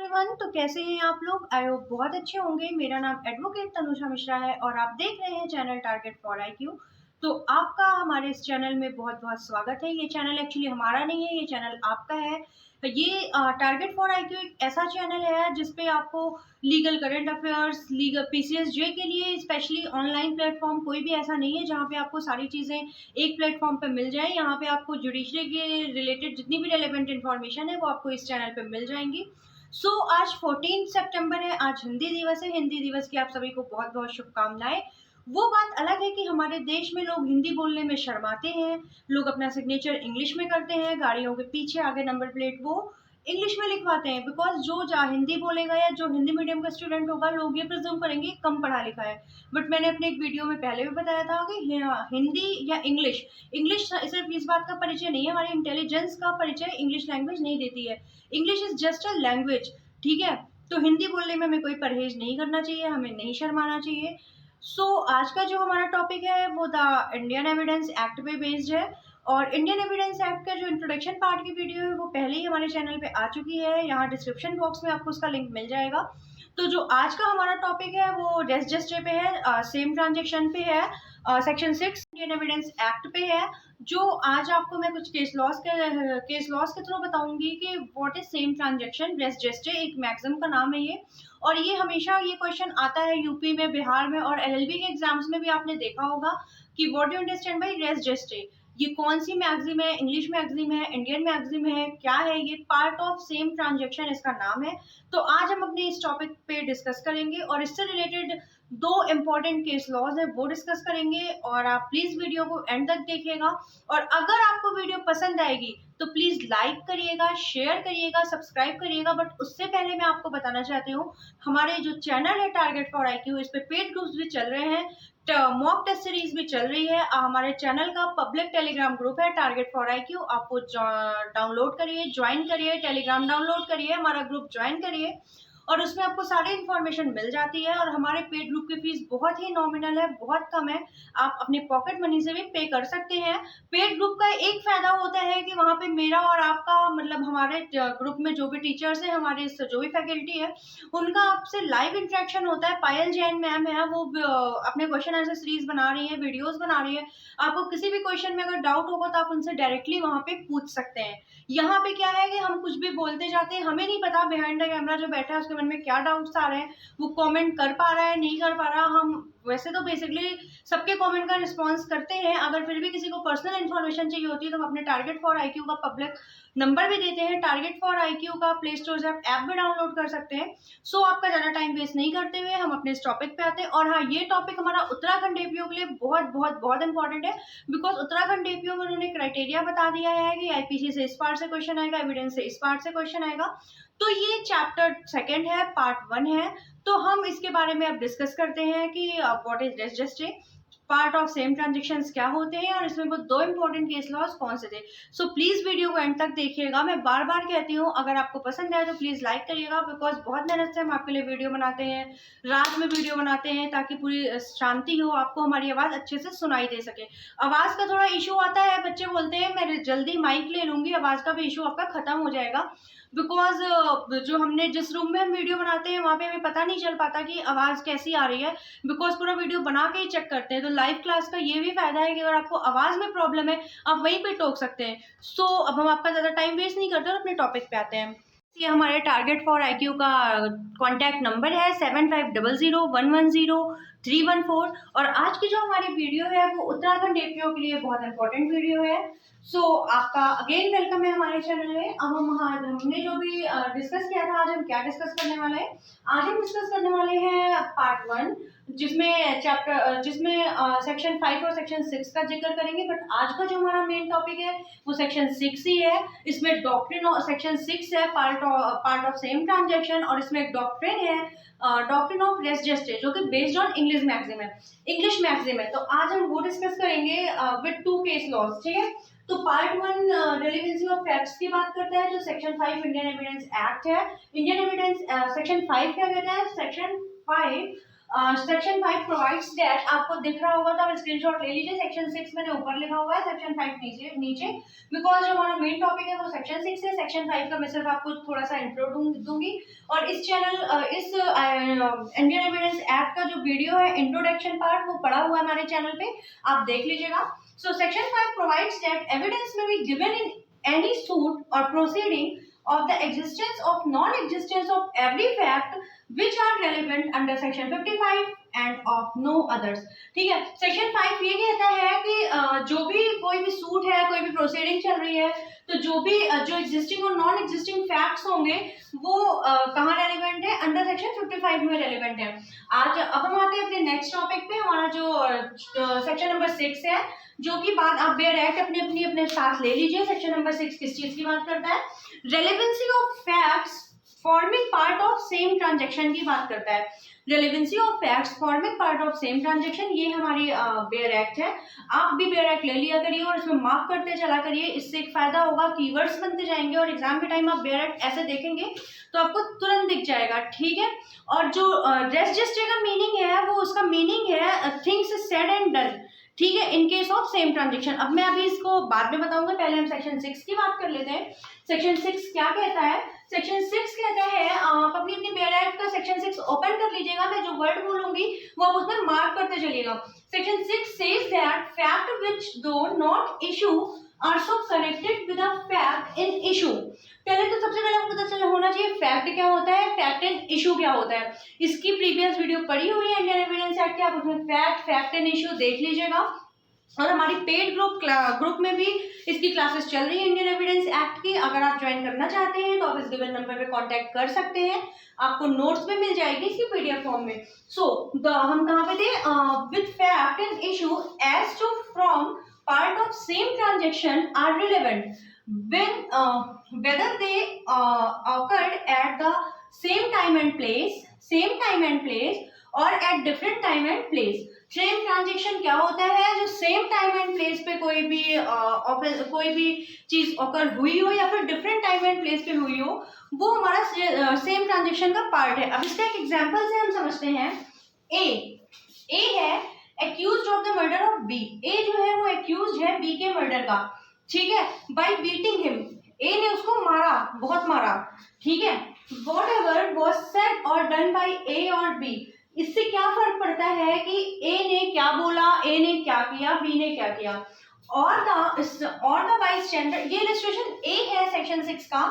Everyone. तो कैसे हैं आप लोग? आई होप बहुत अच्छे होंगे। मेरा नाम एडवोकेट तनुषा मिश्रा है और आप देख रहे हैं चैनल टारगेट फॉर आईक्यू। तो आपका हमारे इस चैनल में बहुत बहुत स्वागत है। ये चैनल एक्चुअली हमारा नहीं है, ये चैनल आपका है। ये टारगेट फॉर आईक्यू एक ऐसा चैनल है जिसपे आपको legal current affairs, legal PCS J के लिए स्पेशली ऑनलाइन प्लेटफॉर्म कोई भी ऐसा नहीं है जहाँ पे आपको सारी चीज़ें एक प्लेटफॉर्म पे मिल जाए। यहाँ पे आपको जुडिशरी के रिलेटेड जितनी भी रेलेवेंट इन्फॉर्मेशन है वो आपको इस चैनल पे मिल जाएंगी। आज 14 सितंबर है, आज हिंदी दिवस है। हिंदी दिवस की आप सभी को बहुत बहुत शुभकामनाएं। वो बात अलग है कि हमारे देश में लोग हिंदी बोलने में शर्माते हैं। लोग अपना सिग्नेचर इंग्लिश में करते हैं, गाड़ियों के पीछे आगे नंबर प्लेट वो इंग्लिश में लिखवाते हैं। बिकॉज जो जा हिंदी बोलेगा या जो हिंदी मीडियम का स्टूडेंट होगा, लोग ये प्रिज्यूम करेंगे कम पढ़ा लिखा है। बट मैंने अपने एक वीडियो में पहले भी बताया था कि हिंदी या इंग्लिश इंग्लिश सिर्फ इस बात का परिचय नहीं है, हमारी इंटेलिजेंस का परिचय इंग्लिश लैंग्वेज नहीं देती है। English is just a language, ठीक है। तो हिंदी बोलने में हमें कोई परहेज नहीं करना चाहिए, हमें नहीं शर्माना चाहिए। आज का जो हमारा टॉपिक है वो द इंडियन एविडेंस एक्ट पे बेस्ड है। और इंडियन एविडेंस एक्ट का जो इंट्रोडक्शन पार्ट की वीडियो है वो पहले ही हमारे चैनल पे आ चुकी है। यहाँ डिस्क्रिप्शन बॉक्स में आपको उसका लिंक मिल जाएगा। तो जो आज का हमारा टॉपिक है वो रजिस्ट्री पे है, सेम ट्रांजेक्शन पे है, सेक्शन 6 इंडियन एविडेंस एक्ट पे है। जो आज आपको मैं कुछ केस लॉस के थ्रू बताऊंगी कि what is same transaction. Registry एक मैक्सिम का नाम है ये, और ये हमेशा ये क्वेश्चन आता है यूपी में, बिहार में और एलएलबी के एग्जाम्स में भी आपने देखा होगा कि what you understand by registry. ये कौन सी मैगजीम है, इंग्लिश मैगजीम है, इंडियन मैगजीम है, क्या है ये? पार्ट ऑफ सेम ट्रांजेक्शन इसका नाम है। तो आज हम अपने इस टॉपिक पे डिस्कस करेंगे और इससे रिलेटेड दो इम्पोर्टेंट केस लॉज है वो डिस्कस करेंगे। और आप प्लीज वीडियो को एंड तक देखिएगा। और अगर आपको वीडियो पसंद आएगी तो प्लीज लाइक करिएगा, शेयर करिएगा, सब्सक्राइब करिएगा। बट उससे पहले मैं आपको बताना चाहती हूँ, हमारे जो चैनल है टारगेट फॉर आईक्यू, इस पे पेड ग्रुप्स भी चल रहे हैं, मॉक टेस्ट सीरीज भी चल रही है। हमारे चैनल का पब्लिक टेलीग्राम ग्रुप है टारगेट फॉर आईक्यू, आप वो डाउनलोड करिए, ज्वाइन करिए, टेलीग्राम डाउनलोड करिए, हमारा ग्रुप ज्वाइन करिए और उसमें आपको सारी इन्फॉर्मेशन मिल जाती है। और हमारे पेड ग्रुप की फीस बहुत ही नॉमिनल है, बहुत कम है, आप अपने पॉकेट मनी से भी पे कर सकते हैं। पेड ग्रुप का एक फायदा होता है कि वहाँ पे मेरा और आपका मतलब हमारे ग्रुप में जो भी टीचर्स हैं, हमारे जो भी फैकल्टी है, उनका आपसे लाइव इंटरेक्शन होता है। पायल जैन मैम है, वो अपने क्वेश्चन आंसर सीरीज बना रही है, वीडियोस बना रही है। आपको किसी भी क्वेश्चन में अगर डाउट होगा तो आप उनसे डायरेक्टली वहाँ पे पूछ सकते हैं। यहाँ पे क्या है कि हम कुछ भी बोलते जाते हैं, हमें नहीं पता बिहाइंड द कैमरा जो बैठा है उसके मन में क्या डाउट्स आ रहे हैं, वो कमेंट कर पा रहा है नहीं कर पा रहा। हम वैसे तो बेसिकली सबके कमेंट का रिस्पांस करते हैं, अगर फिर भी किसी को पर्सनल इन्फॉर्मेशन चाहिए होती है तो हम अपने टारगेट फॉर आईक्यू का पब्लिक नंबर भी देते हैं। टारगेट फॉर आईक्यू का प्ले स्टोर से आप ऐप भी डाउनलोड कर सकते हैं। आपका ज्यादा टाइम वेस्ट नहीं करते हुए हम अपने इस टॉपिक पे आते हैं। और हाँ, ये टॉपिक हमारा उत्तराखंड एपीओ के लिए बहुत बहुत बहुत इंपॉर्टेंट है। बिकॉज उत्तराखंड एपीओ में उन्होंने क्राइटेरिया बता दिया है कि आईपीसी से इस पार्ट से क्वेश्चन आएगा, एविडेंस से इस पार्ट से क्वेश्चन आएगा। तो ये चैप्टर सेकंड है, पार्ट 1 है। तो हम इसके बारे में अब डिस्कस करते हैं कि what is registry, part of same transactions क्या होते हैं और इसमें वो दो इंपॉर्टेंट केस लॉज कौन से थे। प्लीज वीडियो को एंड तक देखिएगा। मैं बार बार कहती हूँ, अगर आपको पसंद आए तो प्लीज लाइक करिएगा। बिकॉज बहुत मेहनत से हम आपके लिए वीडियो बनाते हैं, रात में वीडियो बनाते हैं ताकि पूरी शांति हो, आपको हमारी आवाज अच्छे से सुनाई दे सके। आवाज का थोड़ा इशू आता है, बच्चे बोलते हैं मैं जल्दी माइक ले लूंगी, आवाज का भी इशू आपका खत्म हो जाएगा। बिकॉज जो हमने जिस रूम में हम वीडियो बनाते हैं वहाँ पे हमें पता नहीं चल पाता कि आवाज़ कैसी आ रही है। बिकॉज पूरा वीडियो बना के ही चेक करते हैं। तो लाइव क्लास का ये भी फायदा है कि अगर आपको आवाज़ में प्रॉब्लम है आप वहीं पे टोक सकते हैं। अब हम आपका ज़्यादा टाइम वेस्ट नहीं करते और अपने टॉपिक पे आते हैं। ये हमारे टारगेट फॉर आईक्यू का कॉन्टैक्ट नंबर है 7500110314। और आज की जो हमारी वीडियो है वो उत्तराखंड एपीओ के लिए बहुत इंपॉर्टेंट वीडियो है। आपका अगेन वेलकम है हमारे चैनल में। अब हमने जो भी डिस्कस किया था, आज हम क्या डिस्कस करने वाले हैं? आज हम डिस्कस करने वाले हैं पार्ट 1, जिसमें सेक्शन 5 और सेक्शन 6 का जिक्र करेंगे। बट आज का जो हमारा मेन टॉपिक है वो सेक्शन 6 ही है। इसमें डॉक्ट्रिन ऑफ सेक्शन 6 है, पार्ट ऑफ सेम ट्रांजेक्शन, और इसमें एक डॉक्ट्रिन है, डॉक्ट्रिन ऑफ रजिस्ट्री, जो कि बेस्ड ऑन इंग्लिश मैगजीम है। तो आज हम वो डिस्कस करेंगे विद 2 केस लॉज, ठीक है। तो पार्ट 1 रिलेवेंसी ऑफ फैक्ट्स की बात करता है, जो सेक्शन 5 इंडियन एविडेंस एक्ट है। इंडियन एविडेंस सेक्शन 5 क्या कहता है? सेक्शन 5 सेक्शन 5 प्रोवाइड्स दैट, आपको दिख रहा होगा तो आप स्क्रीनशॉट ले लीजिए। सेक्शन 6 मैंने ऊपर लिखा हुआ है, सेक्शन 5 नीचे नीचे, बिकॉज जो हमारा मेन टॉपिक है वो सेक्शन 6 है। सेक्शन 5 का मैं सिर्फ आपको थोड़ा सा इंट्रो दूंगी, और इस इंडियन एविडेंस एक्ट का जो वीडियो है इंट्रोडक्शन पार्ट, वो पड़ा हुआ है हमारे चैनल पे, आप देख लीजिएगा। So section 5 provides that evidence may be given in any suit or proceeding of the existence of non-existence of every fact which are relevant under section 55 and of no others। ठीक है, section 5 ये कहता है कि जो भी कोई भी सूट है, कोई भी प्रोसीडिंग चल रही है, तो जो भी जो एग्जिस्टिंग और नॉन एग्जिस्टिंग फैक्ट्स होंगे वो कहाँ रेलिवेंट है, अंडर सेक्शन 55 में रेलिवेंट है। आज अब हम आते हैं अपने नेक्स्ट टॉपिक पे। हमारा जो सेक्शन नंबर 6 है, जो कि बात आप बेयर एक्ट अपने साथ ले लीजिए। सेक्शन नंबर 6 किस चीज की बात करता है, relevancy of facts forming part of same transaction की बात करता है। Relevancy of facts forming part of same transaction, ये हमारी बेयर एक्ट है। आप भी बेयर एक्ट ले लिया करिए और इसमें मार्क करते चला करिए, इससे एक फायदा होगा, कीवर्ड्स बनते जाएंगे और एग्जाम के टाइम आप बेयर एक्ट ऐसे देखेंगे तो आपको तुरंत दिख जाएगा। ठीक है, और जो रेस्ट जस्ट का मीनिंग है, वो उसका मीनिंग है थिंग्स सेड एंड डन। ठीक है, in case of same transaction. अब मैं अभी इसको बाद में बताऊंगा, पहले हम सेक्शन 6 की बात कर लेते हैं। सेक्शन 6 क्या कहता है, सेक्शन 6 कहता है, आप अपनी बेयर एक्ट का सेक्शन 6 ओपन कर लीजिएगा, मैं जो वर्ड बोलूंगी वो आप उसमें मार्क करते चलिएगा। Section 6 says that fact which though not issue are so connected with a fact in issue. पहले तो सबसे पहले आपको पता चल होना चाहिए फैक्ट क्या होता है, फैक्ट एंड इशू क्या होता है। इसकी प्रीवियस वीडियो पड़ी हुई है इंडियन एविडेंस एक्ट की, आप उसमें फैक्ट एंड इशू देख लीजिएगा। और हमारी पेड ग्रुप में भी इसकी क्लासेस चल रही है इंडियन एविडेंस एक्ट की। अगर आप ज्वाइन करना चाहते हैं तो आप इस गिवन नंबर पे कांटेक्ट कर सकते हैं, आपको नोट्स में मिल जाएगी इसकी पीडीएफ फॉर्म में। हम कहाँ पे थे, with fact and issue as to from part of same transaction are relevant when whether they occurred at the same time and place or at different time and place। Same transaction क्या होता है, जो same time and place पे कोई भी चीज occur हुई हो या फिर डिफरेंट टाइम एंड प्लेस पे हुई हो, वो हमारा सेम ट्रांजेक्शन का पार्ट है। अब इसका एक एग्जांपल से हम समझते हैं। ए है accused of the murder of B. A जो है वो एक्यूज है बी के मर्डर का, ठीक है, बाय बीटिंग हिम। ए ने उसको मारा, बहुत मारा, ठीक है। वॉट एवर वॉज सेड और डन बाई ए और बी, इससे क्या फर्क पड़ता है कि ए ने क्या बोला, ए ने क्या किया, बी ने क्या किया। और द बाइस्टैंडर, ये इलस्ट्रेशन ए है सेक्शन 6 का,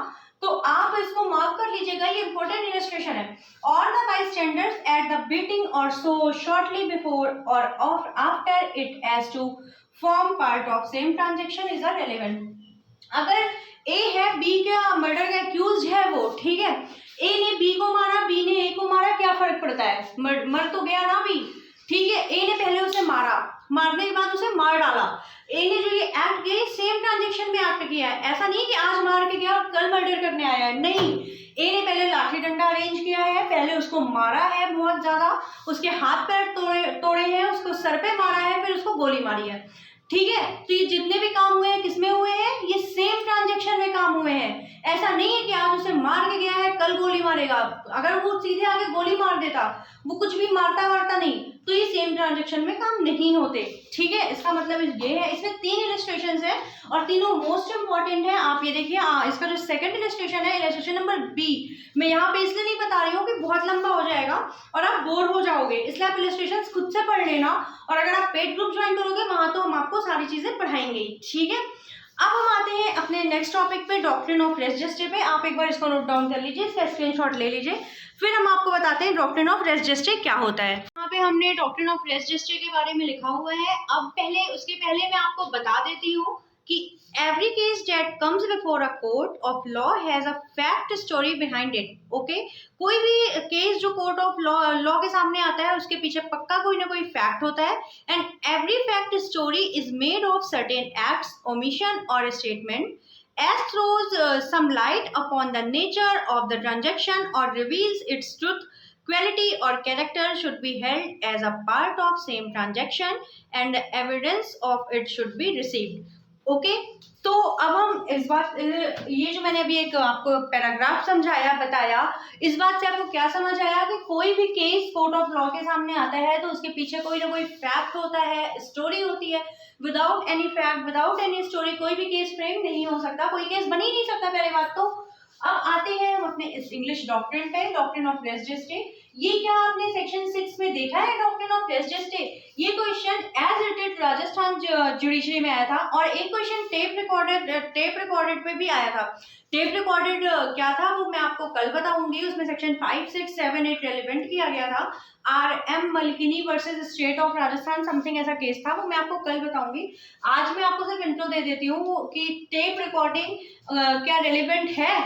तो आप इसको मार्क कर लीजिएगा, ये इंपॉर्टेंट इलस्ट्रेशन है। और the bystanders at the beating और सो शॉर्टली बिफोर और after it as to form part of same transaction is a relevant. अगर ए है बी का मर्डर का एक्यूज है वो, ठीक है, ए ने बी को मारा, बी ने ए को मारा, क्या फर्क पड़ता है, मर तो गया ना बी, ठीक है। ए ने पहले उसे मारा, मारने के बाद उसे मार डाला। ए ने जो ये एक्ट किया सेम ट्रांजेक्शन में एक्ट किया है, ऐसा नहीं कि आज मार के गया और कल मर्डर करने आया है, नहीं। ए ने पहले लाठी डंडा अरेंज किया है, पहले उसको मारा है बहुत ज्यादा, उसके हाथ पैर तोड़े हैं, उसको सर पे मारा है, फिर उसको गोली मारी है, ठीक है। तो ये जितने भी काम हुए हैं किसमें हुए हैं, ये सेम ट्रांजेक्शन में काम हुए हैं। ऐसा नहीं है कि आज उसे मार के गया है कल गोली मारेगा, अगर वो सीधे आगे गोली मार देता, वो कुछ भी मारता वारता नहीं, तो ये सेम ट्रांजेक्शन में काम नहीं होते, ठीक है। इसका मतलब ये है, इसमें 3 इलस्ट्रेशंस है और तीनों मोस्ट इंपॉर्टेंट है। आप ये देखिए, इसका जो सेकंड इलस्ट्रेशन है, इलस्ट्रेशन नंबर बी, मैं यहाँ पे इसलिए नहीं बता रही हूँ कि बहुत लंबा हो जाएगा और आप बोर हो जाओगे, इसलिए आप इलस्ट्रेशन खुद से पढ़ लेना। और अगर आप पेड ग्रुप ज्वाइन करोगे वहां तो हम आपको सारी चीजें पढ़ाएंगे, ठीक है। अब हम आते हैं अपने नेक्स्ट टॉपिक पे, डॉक्ट्रिन ऑफ रेस जस्टे पे। आप एक बार इसको नोट डाउन कर लीजिए, इसका स्क्रीनशॉट ले लीजिए, फिर हम आपको बताते हैं डॉक्ट्रिन ऑफ रेस जस्टे क्या होता है। यहाँ पे हमने डॉक्ट्रिन ऑफ रेस जस्टे के बारे में लिखा हुआ है। अब उसके पहले मैं आपको बता देती हूँ कि every case that comes before a court of law has a fact story behind it, okay? कोई भी केस जो कोर्ट ऑफ लॉ के सामने आता है उसके पीछे पक्का कोई ना कोई फैक्ट होता है। And every fact story is made of certain acts, omission और statement as throws some light upon the nature of the transaction or reveals its truth, quality or character should be held as a part of same transaction and the evidence of it should be received. Okay, तो अब हम इस बात, ये जो मैंने अभी एक आपको पैराग्राफ समझाया बताया, इस बात से आपको क्या समझ आया कि कोई भी केस कोर्ट ऑफ लॉ के सामने आता है तो उसके पीछे कोई ना कोई फैक्ट होता है, स्टोरी होती है। Without any fact, without any story कोई भी केस फ्रेम नहीं हो सकता, कोई केस बन ही नहीं सकता पहले बात तो। अब आते हैं हम अपने इस इंग्लिश डॉक्ट्रिन पे, डॉक्ट्रिन ऑफ रेस जेस्टे। ये क्या आपने सेक्शन 6 में देखा है डॉक्ट्रिन ऑफ रेस जेस्टे? ये क्वेश्चन एज रिटेड राजस्थान जुडिशरी में आया था, और एक क्वेश्चन टेप रिकॉर्डेड पे भी आया था। टेप रिकॉर्डेड क्या था वो मैं आपको कल बताऊंगी, उसमें सेक्शन 5, 6, 7, 8 रेलिवेंट किया गया था। RM मलकिनी versus state of Rajasthan something ऐसा केस था, वो मैं आपको कल बताऊंगी। आज मैं आपको सिर्फ इंट्रो दे देती हूँ कि टेप रिकॉर्डिंग क्या रेलिवेंट है,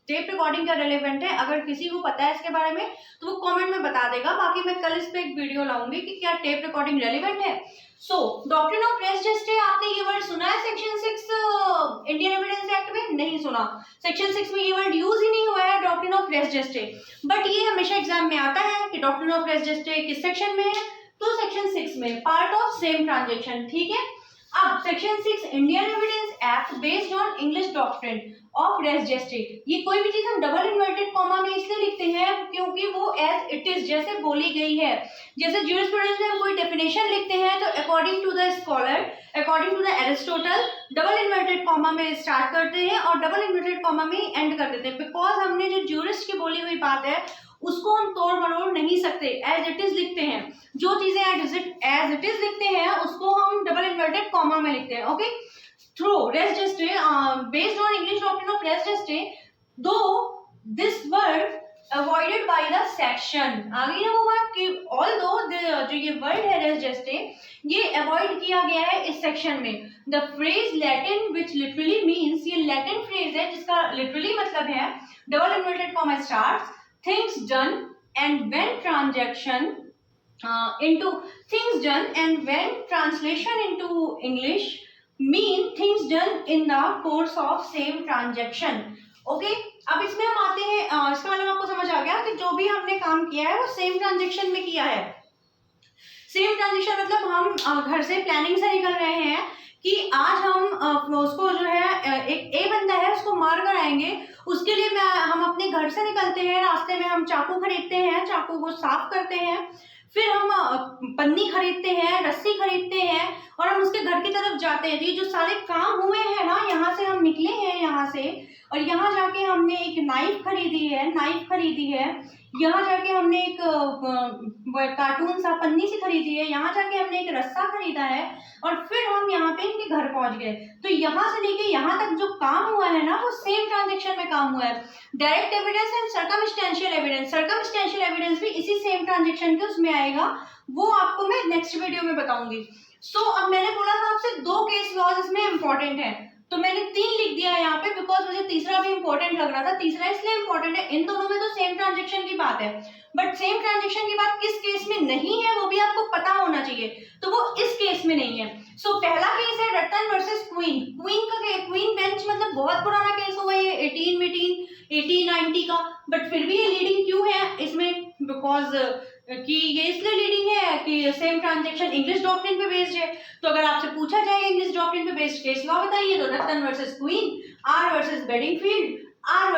टेप रिकॉर्डिंग क्या रेलेवेंट है। अगर किसी को पता है इसके बारे में तो वो कमेंट में बता देगा, बाकी मैं कल इस पे एक वीडियो लाऊंगी कि क्या टेप रिकॉर्डिंग रेलेवेंट है। सो डॉक्ट्रिन ऑफ रेस जेस्टे, आपने ये वर्ड सुना है सेक्शन 6 इंडियन एविडेंस एक्ट में? नहीं सुना, सेक्शन 6 में ये वर्ड यूज ही नहीं हुआ है doctrine of res gestae. But ये हमेशा एग्जाम में आता है कि डॉक्ट्रिन ऑफ रेस जेस्टे किस सेक्शन में है, तो सेक्शन 6 में, पार्ट ऑफ सेम ट्रांजेक्शन, ठीक है। अब section 6 Indian evidence act based on English doctrine of res gestae, ये कोई भी चीज हम डबल इन्वर्टेड कॉमा में इसलिए लिखते हैं क्योंकि वो एज इट इज जैसे बोली गई है। जैसे ज्यूरिस्प्रूडेंस में हम कोई डेफिनेशन लिखते हैं तो according to the scholar, according to the Aristotle, double inverted comma में स्टार्ट करते हैं और डबल इन्वर्टेड कॉमा में एंड कर देते हैं, बिकॉज हमने जो ज्यूरिस्ट की बोली हुई बात है उसको हम तोड़ मरोड़ नहीं सकते, एज इट इज लिखते हैं। जो चीजें एज इट इज लिखते हैं उसको हम डबल इन्वर्टेड कॉमा में लिखते हैं। Okay, through res gestae based on English doctrine of res gestae, though this word avoided by the section, आ गई ना वो बात कि ऑल दो जो ये वर्ड है रेस जेस्टे, ये अवॉइड किया गया है इस सेक्शन में। The phrase Latin which literally means, ये लैटिन फ्रेज है जिसका लिटरली मतलब है double inverted comma start things done and when transaction into things done and when translation into English mean things done in the course of same transaction। Okay, अब इसमें हम आते हैं, इसका मतलब आपको समझ आ गया कि जो भी हमने काम किया है वो सेम ट्रांजेक्शन में किया है। सेम ट्रांजेक्शन मतलब हम घर से प्लानिंग से निकल रहे हैं कि आज हम उसको जो है एक ए बंदा है उसको मार कर आएंगे, उसके लिए हम अपने घर से निकलते हैं, रास्ते में हम चाकू खरीदते हैं, चाकू को साफ करते हैं, फिर हम पन्नी खरीदते हैं, रस्सी खरीदते हैं और हम उसके घर की तरफ जाते हैं। तो ये जो सारे काम हुए हैं ना, यहाँ से हम निकले हैं यहाँ से, और यहाँ जाके हमने एक नाइफ खरीदी है, यहाँ जाके हमने एक कार्टून सा पन्नी सी खरीदी है, यहाँ जाके हमने एक रस्सा खरीदा है और फिर हम यहाँ पे इनके घर पहुंच गए। तो यहाँ से लेके यहाँ तक जो काम हुआ है ना वो सेम ट्रांजेक्शन में काम हुआ है। Direct evidence and circumstantial evidence भी इसी सेम ट्रांजेक्शन के उसमें आएगा, वो आपको मैं नेक्स्ट वीडियो में बताऊंगी। सो अब मैंने बोला था आपसे 2 केस लॉज इसमें इंपॉर्टेंट है, तो मैंने 3 लिख दिया यहाँ पे बिकॉज मुझे तीसरा भी इंपॉर्टेंट लग रहा था। तीसरा इसलिए इंपॉर्टेंट है, इन दोनों में तो सेम ट्रांजेक्शन की बात है, बट सेम ट्रांजेक्शन की बात किस केस में नहीं है वो भी आपको पता होना चाहिए, तो वो इस केस में नहीं है। सो पहला केस है रतन वर्सेस क्वीन। क्वीन बेंच मतलब बहुत पुराना केस हुआ है, 1890 का, बट फिर भी ये लीडिंग क्यों है इसमें, बिकॉज कि ये इसलिए लीडिंग है कि सेम ट्रांजेक्शन इंग्लिश डॉक्ट्रिन पे बेस्ड है। तो अगर आपसे पूछा जाए इंग्लिश डॉक्ट्रिन पे बेस्ड केस लॉ बताइए, तो Ratan versus Queen, R versus Bedingfield, R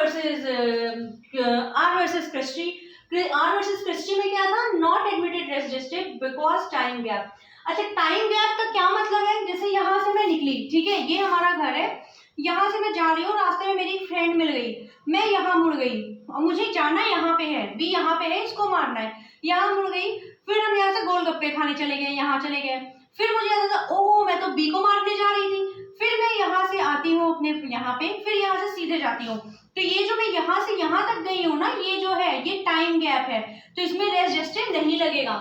versus Christie में क्या था, not admitted res gestae because time gap. अच्छा, टाइम गैप का क्या मतलब है, जैसे यहाँ से मैं निकली, ठीक है, ये हमारा घर है, यहाँ से मैं जा रही हूँ, रास्ते में मेरी फ्रेंड मिल गई, मैं यहाँ मुड़ गई और मुझे जाना यहाँ पे है, बी यहाँ पे है, इसको मारना है, यहाँ मुड़ गई, फिर हम यहाँ से गोलगप्पे खाने चले गए, यहाँ चले गए, फिर मुझे याद आता ओह मैं तो बी को मारने जा रही थी, फिर मैं यहाँ से आती हूँ अपने यहाँ पे, फिर यहाँ से सीधे जाती हूँ, तो ये जो मैं यहाँ से यहाँ तक गई हूँ ना, ये जो है ये टाइम गैप है, तो इसमें रेस जेस्टे नहीं लगेगा।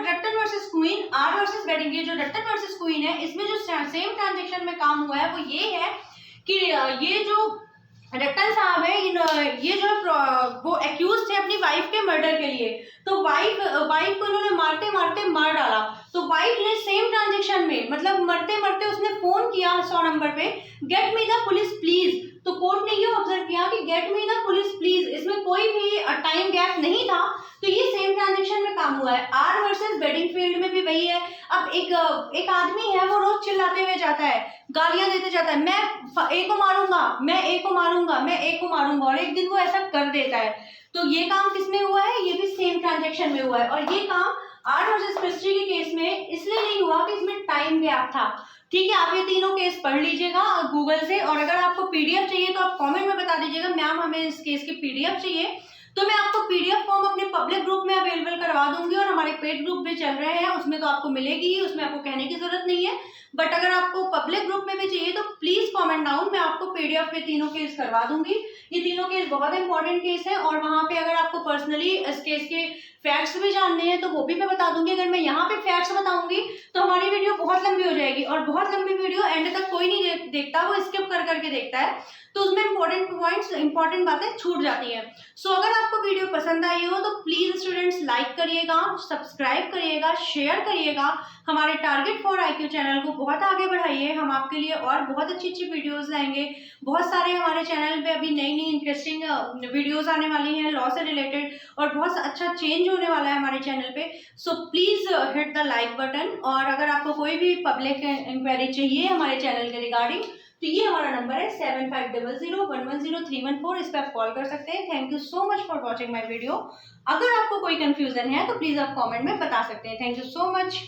Ratan versus Queen, R versus Beding, ये जो रतन वर्सेस क्वीन है इसमें जो सेम ट्रांजेक्शन में काम हुआ है वो ये है कि ये जो रतन साहब है, ये जो वो एक्यूज थे अपनी वाइफ के मर्डर के लिए, तो वाइफ को इन्होंने मारते मारते मार डाला, तो वाइफ ने सेम ट्रांजेक्शन में मतलब मरते मरते उसने फोन किया 100 नंबर पे, get me the police please, तो कोर्ट ने ये ऑब्जर्व किया कि get me the police please, इसमें कोई भी टाइम गैप नहीं था, तो ये सेम ट्रांजेक्शन में काम हुआ है। आर वर्सेस वेडिंग फील्ड में भी वही है। अब एक आदमी है, वो रोज चिल्लाते हुए जाता है, गालियां देते जाता है, मैं ए को मारूंगा, मैं ए को मारूंगा, मैं ए को मारूंगा, और एक दिन वो ऐसा कर देता है। तो ये काम किसमें हुआ है? ये भी सेम ट्रांजेक्शन में हुआ है। और ये काम आर्ट वर्सेस क्रिस्टी के केस में इसलिए नहीं हुआ कि इसमें टाइम गैप था। ठीक है, आप ये तीनों केस पढ़ लीजिएगा गूगल से, और अगर आपको पीडीएफ चाहिए तो आप कमेंट में बता दीजिएगा मैम हमें इस केस की पीडीएफ चाहिए, तो मैं आपको पीडीएफ फॉर्म अपने पब्लिक ग्रुप में अवेलेबल करवा दूंगी, और हमारे पेड ग्रुप भी चल रहे हैं, उसमें तो आपको मिलेगी ही, उसमें आपको कहने की जरूरत नहीं है। बट अगर आपको पब्लिक ग्रुप में भी चाहिए तो प्लीज कमेंट डाउन, मैं आपको पीडीएफ में तीनों केस करवा दूंगी। ये तीनों केस बहुत इंपॉर्टेंट केस है, और वहां पे अगर आपको पर्सनली इस केस के फैक्ट्स भी जानने हैं तो वो भी मैं बता दूंगी। अगर मैं यहाँ पे फैक्ट्स बताऊंगी तो हमारी वीडियो बहुत लंबी हो जाएगी, और बहुत लंबी वीडियो एंड तक कोई नहीं देखता, वो स्किप कर करके देखता है, तो उसमें इंपॉर्टेंट पॉइंट्स, इंपॉर्टेंट बातें छूट जाती हैं। सो अगर आपको वीडियो पसंद आई हो तो प्लीज स्टूडेंट्स लाइक करिएगा, सब्सक्राइब करिएगा, शेयर करिएगा, हमारे टारगेट फॉर IQ चैनल को बहुत आगे बढ़ाइए। हम आपके लिए और बहुत अच्छी अच्छी वीडियोस लाएंगे। बहुत सारे हमारे चैनल पे अभी नई नई इंटरेस्टिंग वीडियोस आने वाली हैं लॉ से रिलेटेड, और बहुत अच्छा चेंज होने वाला है हमारे चैनल पे। So please hit the like button, और अगर आपको कोई भी पब्लिक इंक्वायरी चाहिए हमारे चैनल के रिगार्डिंग तो ये हमारा नंबर है 7500110314, इस पर आप कॉल कर सकते हैं। Thank you so much for watching my video. अगर आपको कोई कंफ्यूजन है तो प्लीज आप कमेंट में बता सकते हैं। Thank you so much.